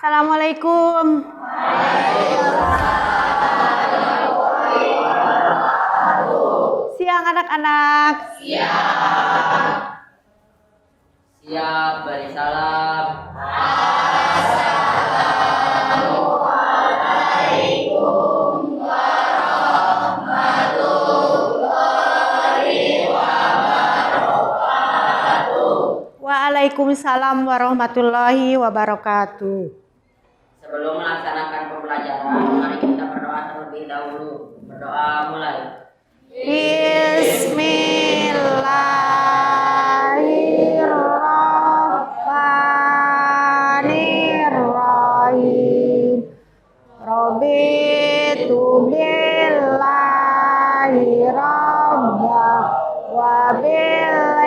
Assalamualaikum. Siang anak-anak. Siap, beri salam. Waalaikumsalam warahmatullahi wabarakatuh. Sebelum melaksanakan pembelajaran, mari kita berdoa terlebih dahulu. Berdoa mulai. Bismillahirrahmanirrahim. Raditu billahi rabba wa bil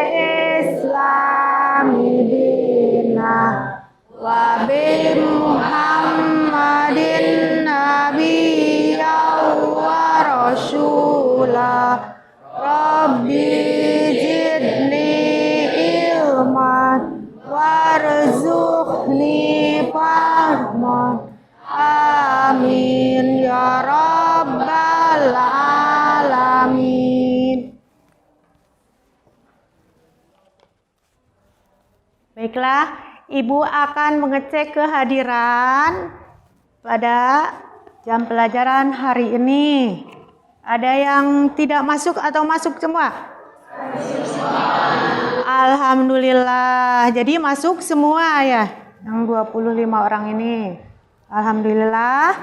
islami dina wa bi Muhammadin nabiyya wa rasulah. Rabbi zidni ilman warzuqni fahman. Amin ya rabbal alamin. Baiklah, Ibu akan mengecek kehadiran pada jam pelajaran hari ini. Ada yang tidak masuk atau masuk semua? Alhamdulillah. Jadi masuk semua ya, yang 25 orang ini. Alhamdulillah.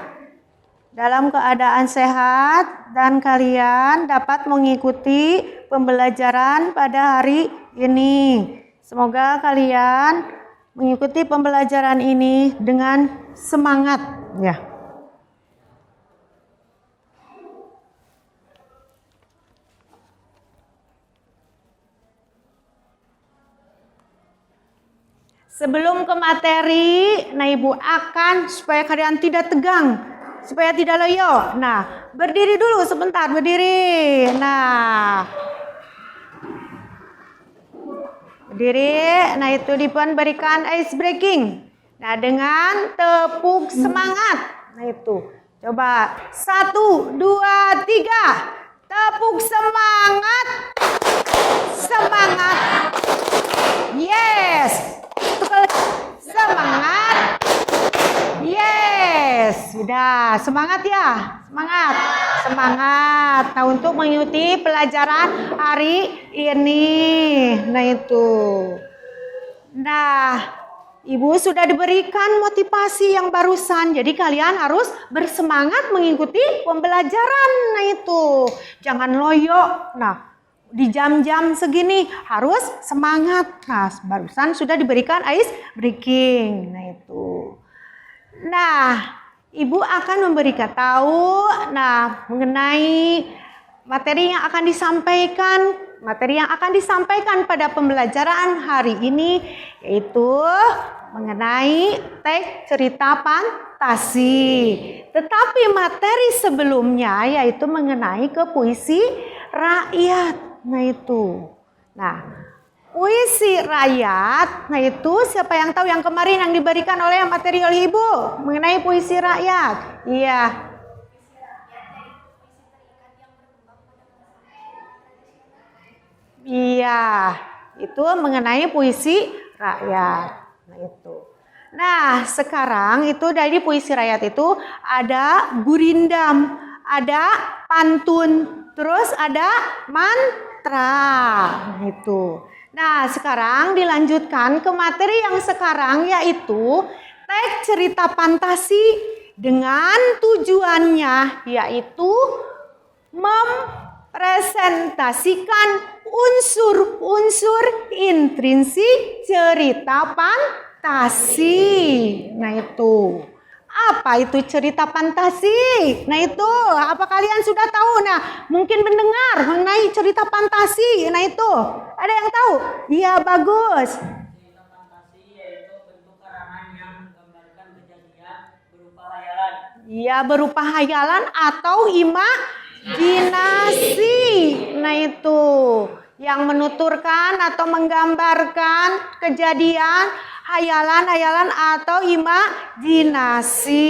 Dalam keadaan sehat dan kalian dapat mengikuti pembelajaran pada hari ini. Semoga kalian mengikuti pembelajaran ini dengan semangat ya. Sebelum ke materi, Ibu akan supaya kalian tidak tegang, supaya tidak loyo. Nah, berdiri dulu sebentar, berdiri. Nah, berdiri. Nah, itu Dipan berikan ice breaking. Nah, dengan tepuk semangat. Nah, itu. Coba 1, 2, 3. Tepuk semangat. Semangat. Yes. Semangat. Yes. Sudah. Semangat ya. Semangat. Semangat. Nah, untuk mengikuti pelajaran hari ini. Nah, itu. Nah, Ibu sudah diberikan motivasi yang barusan. Jadi kalian harus bersemangat mengikuti pembelajaran. Nah, itu. Jangan loyo. Nah, di jam-jam segini harus semangat. Nah, barusan sudah diberikan ice breaking. Nah, itu. Nah, Ibu akan memberikan tahu mengenai materi yang akan disampaikan. Materi yang akan disampaikan pada pembelajaran hari ini yaitu mengenai teks cerita fantasi. Tetapi materi sebelumnya yaitu mengenai ke puisi rakyat. Nah, itu. Nah, puisi rakyat, nah itu siapa yang tahu yang kemarin yang diberikan oleh materi oleh Ibu mengenai puisi rakyat? Iya. Iya, itu mengenai puisi rakyat. Nah, itu. Nah, sekarang itu dari puisi rakyat itu ada gurindam, ada pantun, terus ada mantra. Nah, itu. Nah, sekarang dilanjutkan ke materi yang sekarang yaitu teks cerita fantasi dengan tujuannya yaitu mempresentasikan unsur-unsur intrinsik cerita fantasi. Nah, itu. Apa itu cerita fantasi? Nah, itu. Apa kalian sudah tahu? Nah, mungkin mendengar mengenai cerita fantasi. Nah, itu. Ada yang tahu? Iya, bagus. Cerita fantasi yaitu bentuk karangan yang menggambarkan kejadian berupa hayalan. Iya, berupa hayalan atau imajinasi. Nah, itu. Yang menuturkan atau menggambarkan kejadian hayalan-hayalan atau imajinasi.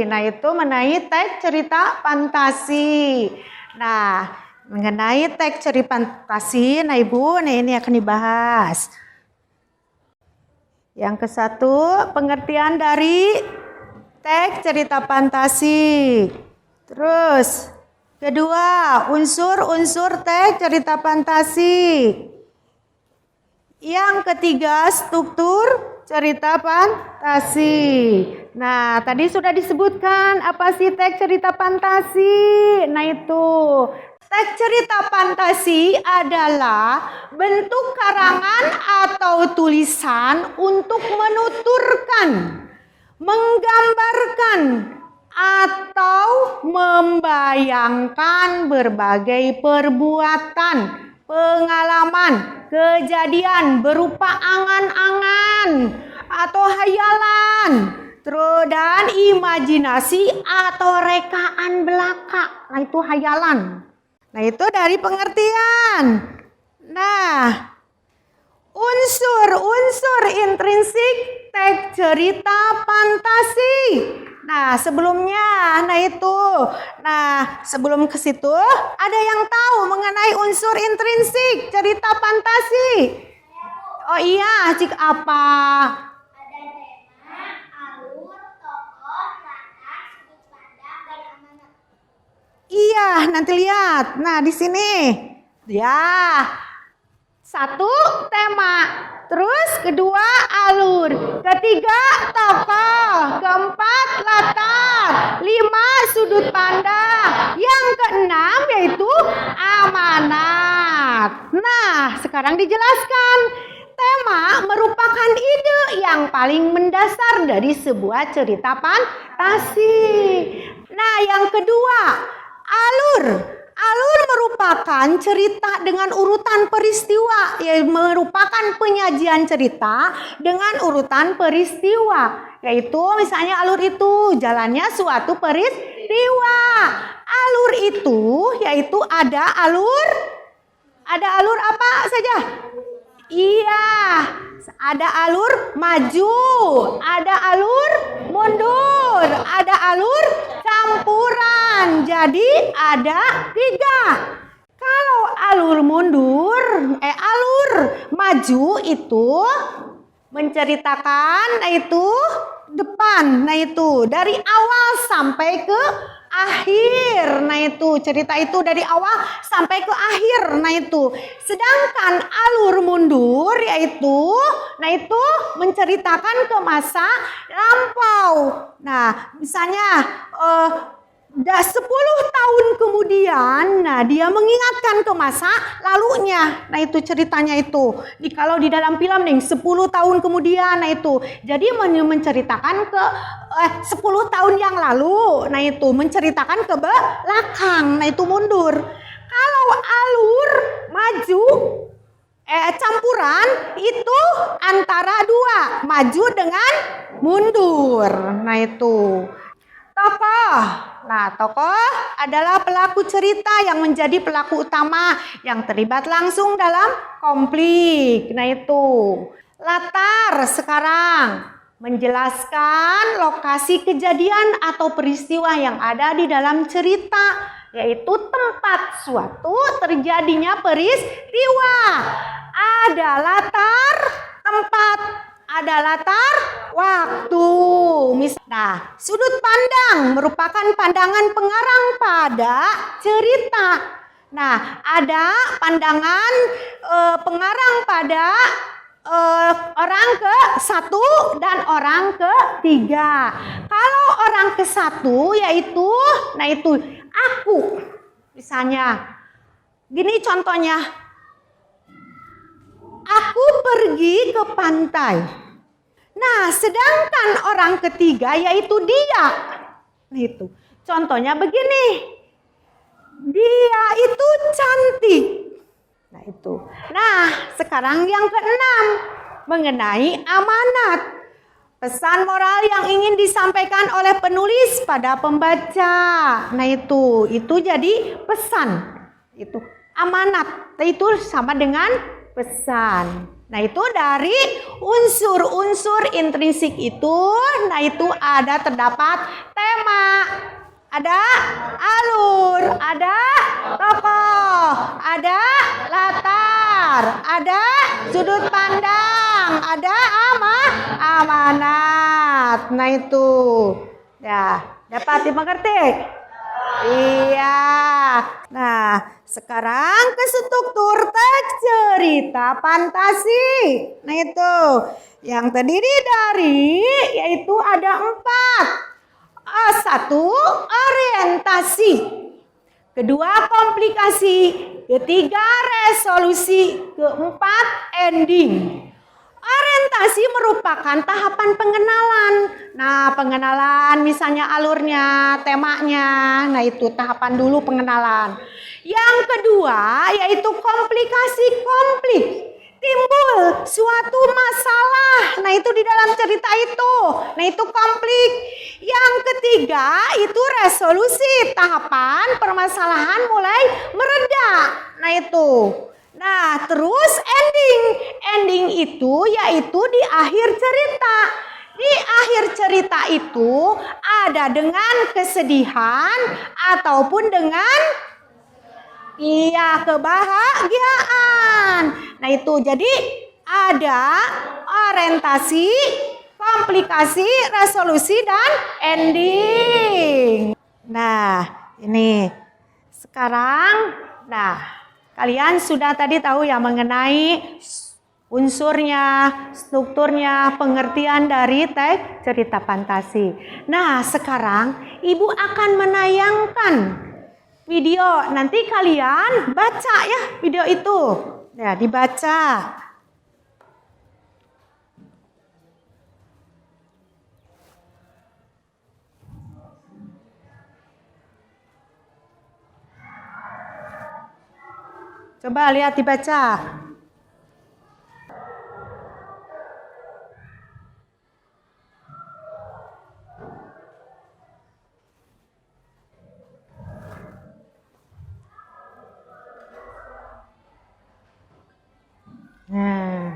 Nah, itu mengenai teks cerita fantasi. Nah, mengenai teks cerita fantasi, nah Ibu, nah ini akan dibahas. Yang ke-1, pengertian dari teks cerita fantasi. Terus, kedua, unsur-unsur teks cerita fantasi. Yang ketiga, struktur cerita fantasi. Nah, tadi sudah disebutkan apa sih teks cerita fantasi? Nah, itu teks cerita fantasi adalah bentuk karangan atau tulisan untuk menuturkan, menggambarkan, atau membayangkan berbagai perbuatan, pengalaman, kejadian berupa angan-angan atau hayalan, dan imajinasi atau rekaan belaka. Nah, itu hayalan. Nah, itu dari pengertian. Nah, unsur-unsur intrinsik teks cerita fantasi. Nah, sebelumnya, sebelum ke situ, ada yang tahu mengenai unsur intrinsik cerita fantasi? Oh iya, cik apa? Ada tema, alur, tokoh, latar, sudut pandang, dan amanat. Iya, nanti lihat. Nah, di sini. Ya. 1, tema. Terus kedua, alur. Ketiga, tokoh. Keempat, latar. 5, sudut pandang. Yang keenam yaitu amanat. Nah, sekarang dijelaskan. Tema merupakan ide yang paling mendasar dari sebuah cerita fantasi. Nah, yang kedua, alur. Alur merupakan cerita dengan urutan peristiwa, yang merupakan penyajian cerita dengan urutan peristiwa. Yaitu misalnya alur itu jalannya suatu peristiwa. Alur itu yaitu ada alur apa saja? Iya, ada alur maju, ada alur mundur, ada alur campuran. Jadi ada 3. Kalau alur maju itu menceritakan itu depan. Nah, itu dari awal sampai ke akhir. Nah, itu cerita itu dari awal sampai ke akhir. Nah, itu sedangkan alur mundur yaitu menceritakan ke masa lampau. Nah, misalnya 10 tahun kemudian, nah dia mengingatkan ke masa lalunya. Nah, itu ceritanya itu. Kalau di dalam film nih 10 tahun kemudian, nah itu. Jadi menceritakan ke 10 tahun yang lalu. Nah, itu menceritakan ke belakang. Nah, itu mundur. Kalau alur maju campuran itu antara 2, maju dengan mundur. Nah, itu. Tokoh. Nah, tokoh adalah pelaku cerita yang menjadi pelaku utama yang terlibat langsung dalam konflik. Nah, itu. Latar sekarang menjelaskan lokasi kejadian atau peristiwa yang ada di dalam cerita, yaitu tempat suatu terjadinya peristiwa. Ada latar tempat, ada latar waktu. Nah, sudut pandang merupakan pandangan pengarang pada cerita. Nah, ada pandangan pengarang pada orang ke-1 dan orang ke-3. Kalau orang ke-1 yaitu, nah itu aku. Misalnya, gini contohnya. Aku pergi ke pantai. Nah, sedangkan orang ketiga yaitu dia. Nah, itu. Contohnya begini. Dia itu cantik. Nah, itu. Nah, sekarang yang ke-6 mengenai amanat. Pesan moral yang ingin disampaikan oleh penulis pada pembaca. Nah, itu jadi pesan. Itu amanat. Itu sama dengan pesan. Nah itu dari unsur-unsur intrinsik itu, nah itu ada terdapat tema, ada alur, ada tokoh, ada latar, ada sudut pandang, ada amanat. Nah itu, ya dapat dimengerti? Iya. Nah, sekarang ke struktur teks cerita fantasi. Nah itu, yang terdiri dari yaitu ada 4. Satu, orientasi. Kedua, komplikasi. Ketiga, resolusi. Keempat, ending. Orientasi merupakan tahapan pengenalan. Nah, pengenalan misalnya alurnya, temanya. Nah, itu tahapan dulu pengenalan. Yang kedua yaitu komplikasi, konflik. Timbul suatu masalah. Nah, itu di dalam cerita itu. Nah, itu konflik. Yang ketiga itu resolusi, tahapan permasalahan mulai mereda. Nah, itu. Nah, terus ending. Ending itu yaitu di akhir cerita. Di akhir cerita itu ada dengan kesedihan ataupun dengan kebahagiaan. Nah, itu jadi ada orientasi, komplikasi, resolusi dan ending. Nah, ini sekarang kalian sudah tadi tahu ya mengenai unsurnya, strukturnya, pengertian dari teks cerita fantasi. Nah, sekarang Ibu akan menayangkan video. Nanti kalian baca ya video itu. Ya, dibaca. Coba lihat dibaca. Nah,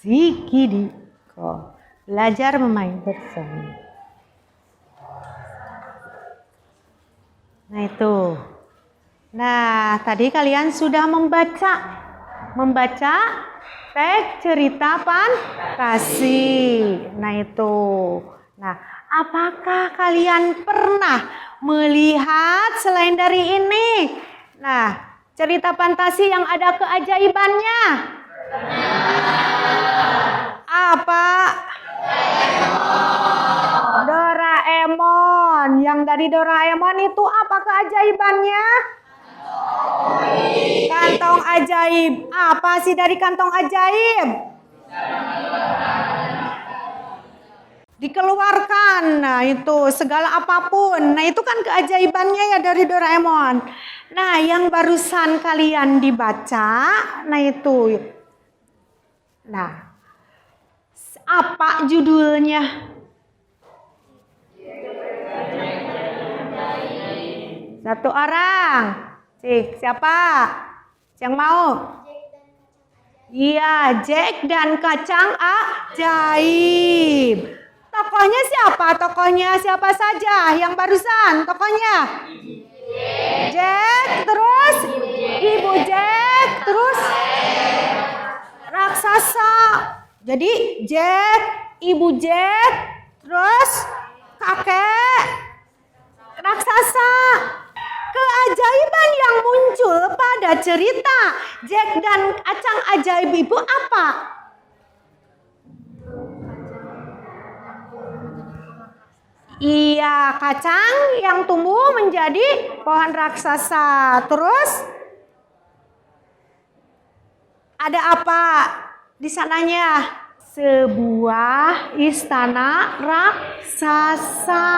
si Kidiko belajar memain bersama. Nah itu. Nah, tadi kalian sudah membaca teks cerita fantasi. Nah itu. Nah, apakah kalian pernah melihat selain dari ini? Nah, cerita fantasi yang ada keajaibannya. Apa? Doraemon. Yang dari Doraemon itu apa keajaibannya? Kantong ajaib. Apa sih dari kantong ajaib? Dikeluarkan. Nah itu segala apapun. Nah itu kan keajaibannya ya dari Doraemon. Nah yang barusan kalian dibaca. Nah itu. Nah apa judulnya? Satu orang. Cik, siapa? Yang mau? Iya, Jack dan kacang ajaib. Tokohnya siapa? Tokohnya siapa saja? Yang barusan tokohnya? Jack, terus Ibu Jack, terus raksasa. Jadi Jack, Ibu Jack, terus kakek raksasa. Keajaiban yang muncul pada cerita Jack dan kacang ajaib itu apa? Iya, kacang yang tumbuh menjadi pohon raksasa. Terus ada apa di sananya? Sebuah istana raksasa.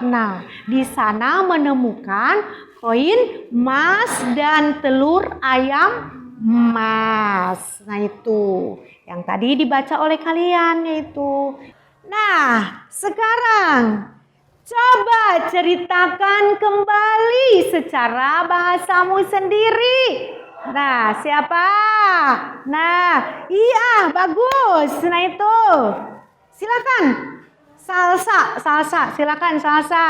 Nah, di sana menemukan koin emas dan telur ayam emas. Nah, itu yang tadi dibaca oleh kalian yaitu. Nah, sekarang coba ceritakan kembali secara bahasamu sendiri. Nah, siapa? Nah, iya, bagus. Nah itu. Silakan. Salsa, silakan salsa.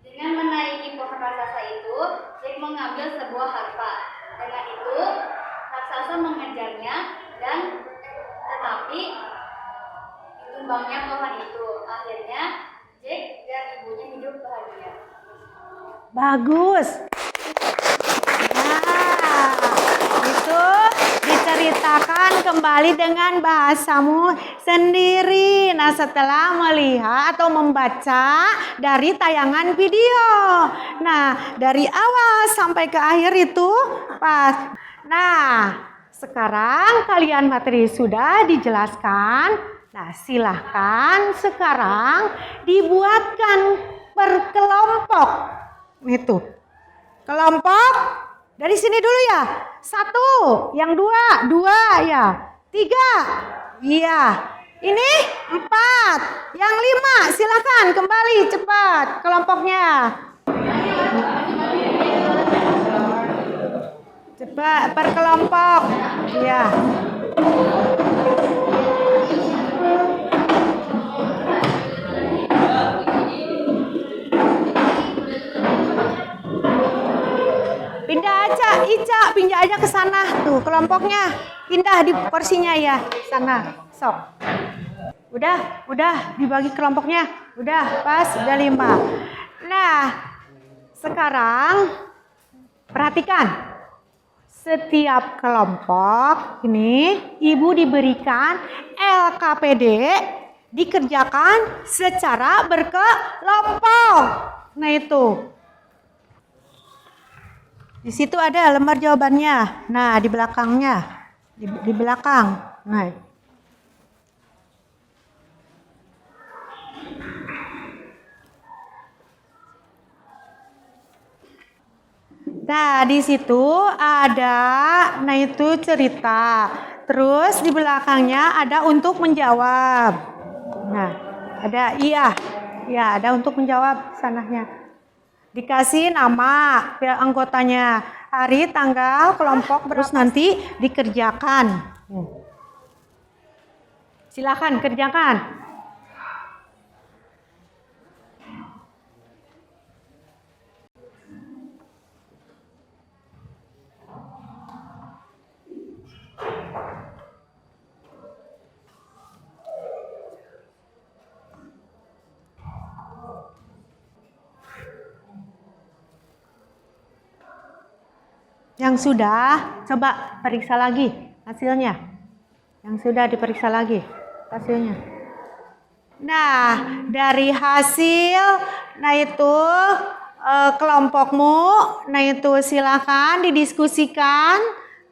Dengan menaiki pohon raksasa itu, Jack mengambil sebuah harpa. Dengan itu, raksasa mengejarnya dan tetapi ditumbangnya pohon itu. Akhirnya, Jack dan ibunya hidup bahagia. Bagus. Nah, itu diceritakan kembali dengan bahasamu sendiri. Nah, setelah melihat atau membaca dari tayangan video. Nah, dari awal sampai ke akhir itu pas. Nah, sekarang kalian materi sudah dijelaskan. Nah, silahkan sekarang dibuatkan per kelompok. Itu. Kelompok dari sini dulu ya. 1, yang 2, 2 ya. 3, iya. Ini 4, yang 5, silakan kembali cepat kelompoknya. Cepat per kelompok. Iya. Pindah aja, Ica, pindah aja ke sana tuh kelompoknya. Pindah di kursinya ya, sana. Sok. Udah dibagi kelompoknya. Udah, pas, udah 5. Nah, sekarang perhatikan. Setiap kelompok ini ibu diberikan LKPD dikerjakan secara berkelompok. Nah itu. Di situ ada lembar jawabannya. Nah, di belakangnya. Di belakang. Nah. Nah, di situ ada, nah itu cerita. Terus di belakangnya ada untuk menjawab. Nah, ada iya, ada untuk menjawab sananya. Dikasih nama anggotanya, hari, tanggal, kelompok, terus nanti dikerjakan. Silakan kerjakan. Yang sudah, coba periksa lagi hasilnya. Yang sudah diperiksa lagi hasilnya. Nah, dari hasil, nah itu kelompokmu, nah itu silakan didiskusikan,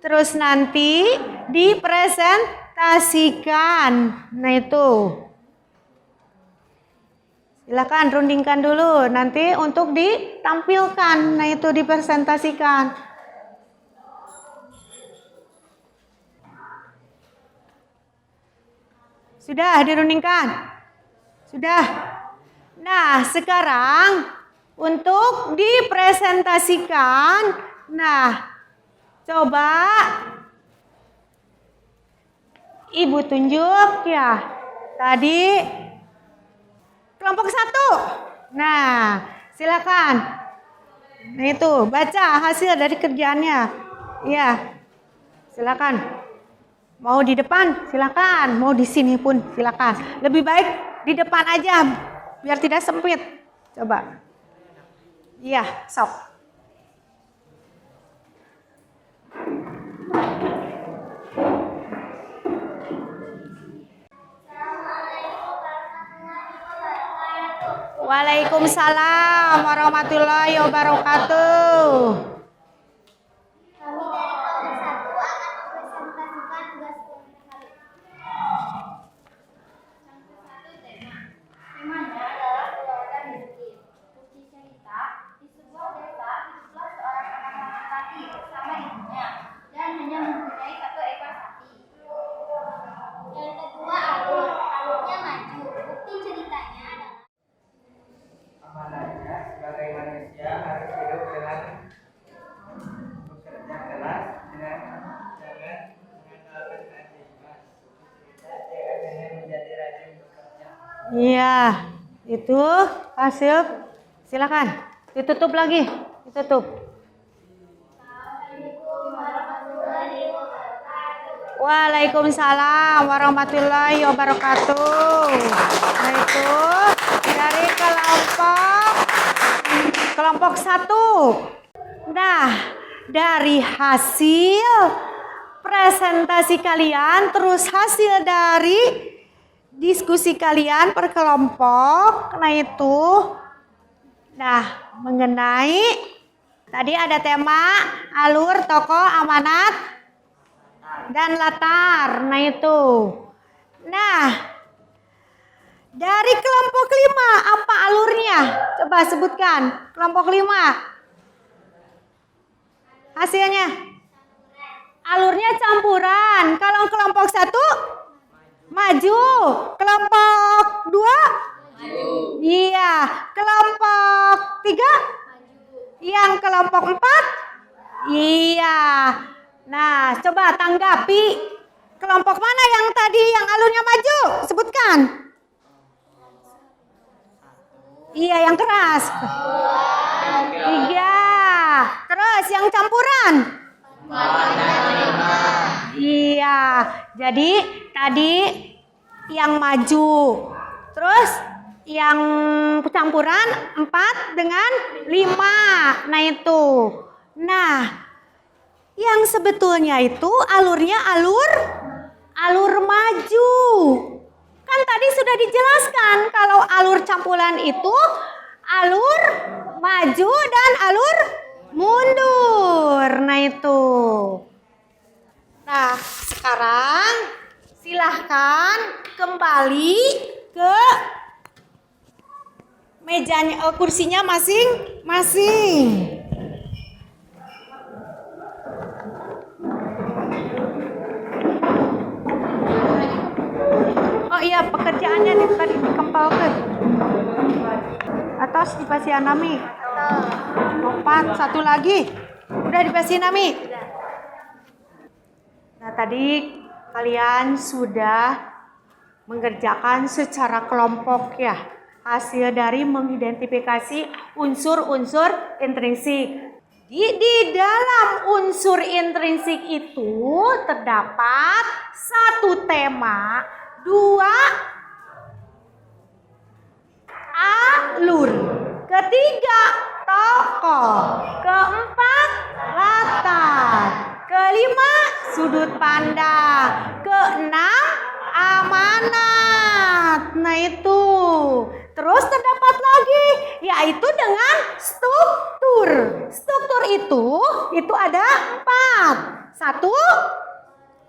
terus nanti dipresentasikan. Nah itu. Silakan rundingkan dulu, nanti untuk ditampilkan, nah itu dipresentasikan. Sudah dirundingkan? Sudah. Nah, sekarang untuk dipresentasikan. Nah, coba Ibu tunjuk ya. Tadi kelompok 1. Nah, silakan. Nah, itu baca hasil dari kerjaannya. Iya. Silakan. Mau di depan, silakan. Mau di sini pun, silakan. Lebih baik di depan aja, biar tidak sempit. Coba. Iya, sok. Waalaikumsalam warahmatullahi wabarakatuh. Iya, itu hasil. Silakan. Ditutup lagi. Ditutup. Waalaikumsalam warahmatullahi wabarakatuh. Nah itu dari kelompok 1. Nah, dari hasil presentasi kalian, terus hasil dari diskusi kalian per kelompok, nah mengenai tadi ada tema alur, tokoh, amanat, dan latar. Nah, dari kelompok 5 apa alurnya? Coba sebutkan kelompok 5. Hasilnya? Alurnya campuran. Kalau kelompok 1 maju. Kelompok 2? Maju. Iya. Kelompok 3? Yang kelompok 4? Iya. Nah, coba tanggapi. Kelompok mana yang tadi yang alurnya maju? Sebutkan. Iya, yang keras. 3. Terus yang campuran? 4. Iya. Jadi tadi yang maju. Terus yang campuran 4 dengan 5. Nah itu. Nah, yang sebetulnya itu alurnya alur maju. Kan tadi sudah dijelaskan kalau alur campuran itu alur maju dan alur mundur. Nah itu. Nah, sekarang silahkan kembali ke mejanya, kursinya masing-masing. Oh iya, pekerjaannya nih tadi dikempalkan. Atas dipasih Nami. 4, satu lagi. Udah dipasih Nami. Nah, tadi kalian sudah mengerjakan secara kelompok ya. Hasil dari mengidentifikasi unsur-unsur intrinsik. Di dalam unsur intrinsik itu terdapat 1 tema, 2 alur, 3 tokoh, 4 latar, 5 sudut pandang, 6 amanat. Nah itu. Terus terdapat lagi yaitu dengan struktur. Struktur itu ada 4. 1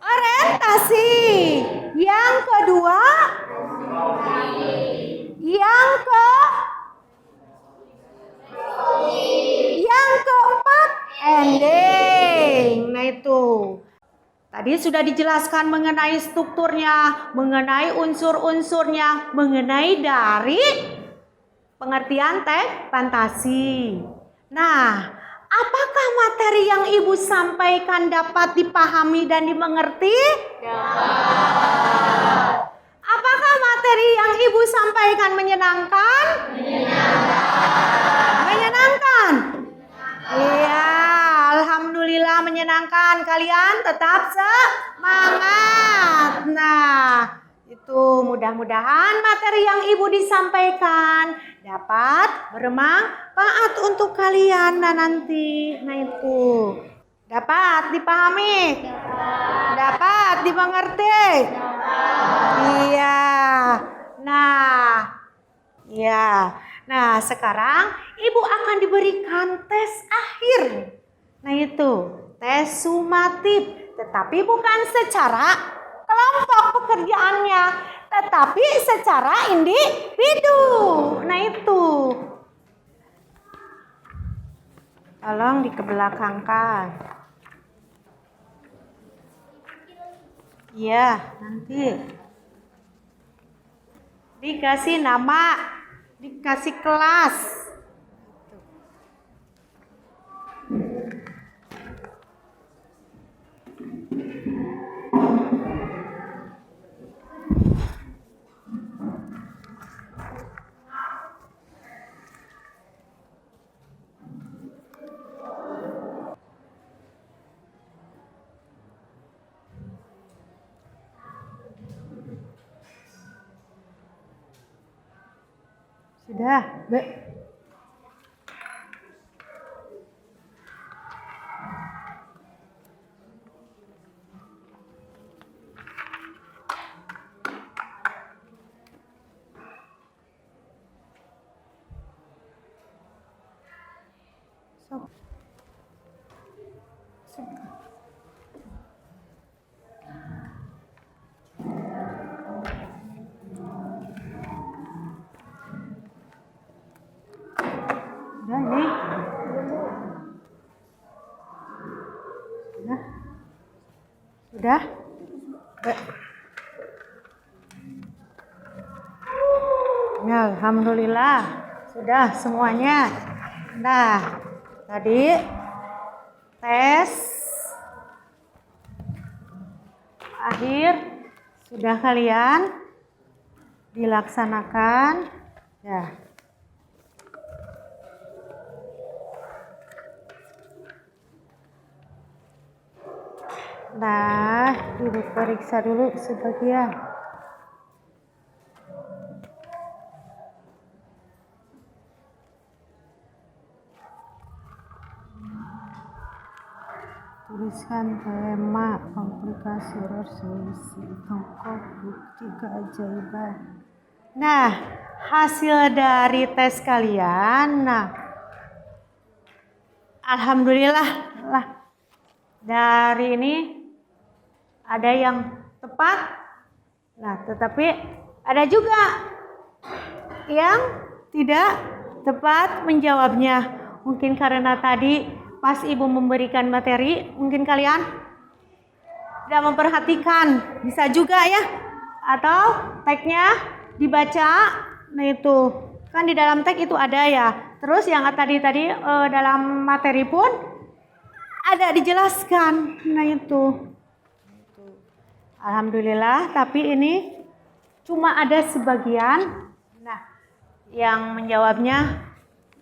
orientasi. Yang kedua yang keempat ending. Nah itu. Tadi sudah dijelaskan mengenai strukturnya, mengenai unsur-unsurnya, mengenai dari pengertian teks fantasi. Nah, apakah materi yang Ibu sampaikan dapat dipahami dan dimengerti? Dapat. Apakah materi yang Ibu sampaikan menyenangkan? Menyenangkan. Iya, alhamdulillah menyenangkan. Kalian tetap semangat. Nah, itu mudah-mudahan materi yang Ibu disampaikan dapat bermanfaat untuk kalian nanti. Nah itu. Dapat dipahami? Dapat dimengerti? Iya. Nah, ya. Nah, sekarang Ibu akan diberikan tes akhir. Nah, itu tes sumatif, tetapi bukan secara kelompok pekerjaannya, tetapi secara individu. Nah, itu. Tolong dikebelakangkan. Iya, nanti dikasih nama, dikasih kelas. Sudah, Be. Sok. Udah ini. Sudah. Sudah. Ya, alhamdulillah sudah semuanya. Nah, tadi tes akhir sudah kalian dilaksanakan ya. Nah, diperiksa dulu sebagian. Tuliskan tema, komplikasi, resolusi, tokoh, bukti keajaiban. Nah, hasil dari tes kalian, nah, alhamdulillah lah, dari ini ada yang tepat, nah tetapi ada juga yang tidak tepat menjawabnya. Mungkin karena tadi pas ibu memberikan materi, mungkin kalian tidak memperhatikan, bisa juga ya. Atau tagnya dibaca, nah itu kan di dalam tag itu ada ya. Terus yang tadi dalam materi pun ada dijelaskan, nah itu. Alhamdulillah, tapi ini cuma ada sebagian, nah yang menjawabnya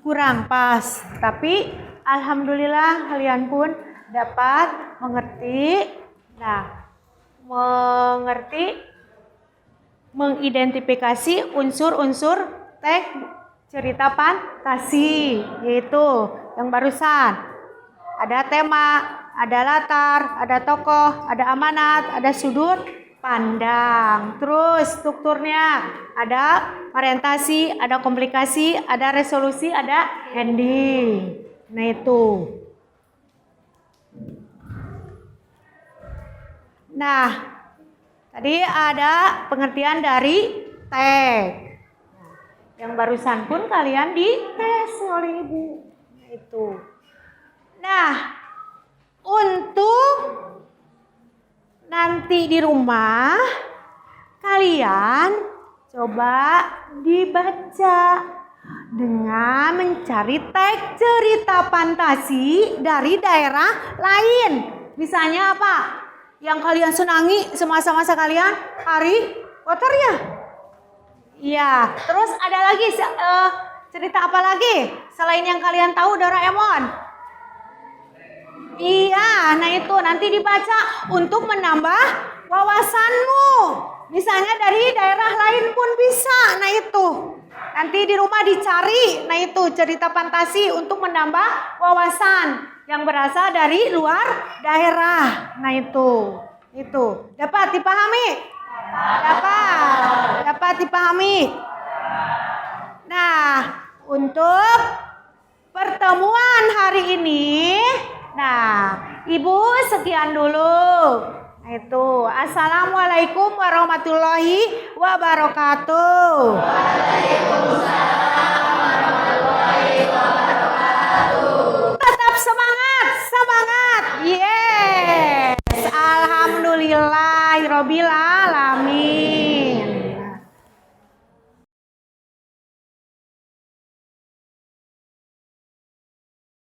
kurang pas, tapi alhamdulillah kalian pun dapat mengerti, nah mengerti mengidentifikasi unsur-unsur teks cerita fantasi, yaitu yang barusan ada tema, ada latar, ada tokoh, ada amanat, ada sudut pandang. Terus strukturnya ada orientasi, ada komplikasi, ada resolusi, ada ending. Nah itu. Nah, tadi ada pengertian dari teks. Yang barusan pun kalian dites oleh ibu. Nah itu. Nah, untuk nanti di rumah kalian coba dibaca dengan mencari teks cerita fantasi dari daerah lain. Misalnya apa? Yang kalian senangi semasa-masa kalian Harry Potter ya? Iya. Terus ada lagi cerita apa lagi selain yang kalian tahu Doraemon? Iya, nah itu nanti dibaca untuk menambah wawasanmu. Misalnya dari daerah lain pun bisa. Nah itu. Nanti di rumah dicari. Nah itu cerita fantasi untuk menambah wawasan yang berasal dari luar daerah. Nah itu. Itu. Dapat dipahami? Dapat dipahami. Nah, untuk pertemuan hari ini, nah, Ibu sekian dulu. Nah, itu. Assalamualaikum warahmatullahi wabarakatuh. Waalaikumsalam warahmatullahi wabarakatuh. Tetap semangat, semangat. Yes. Alhamdulillahirabbil alamin.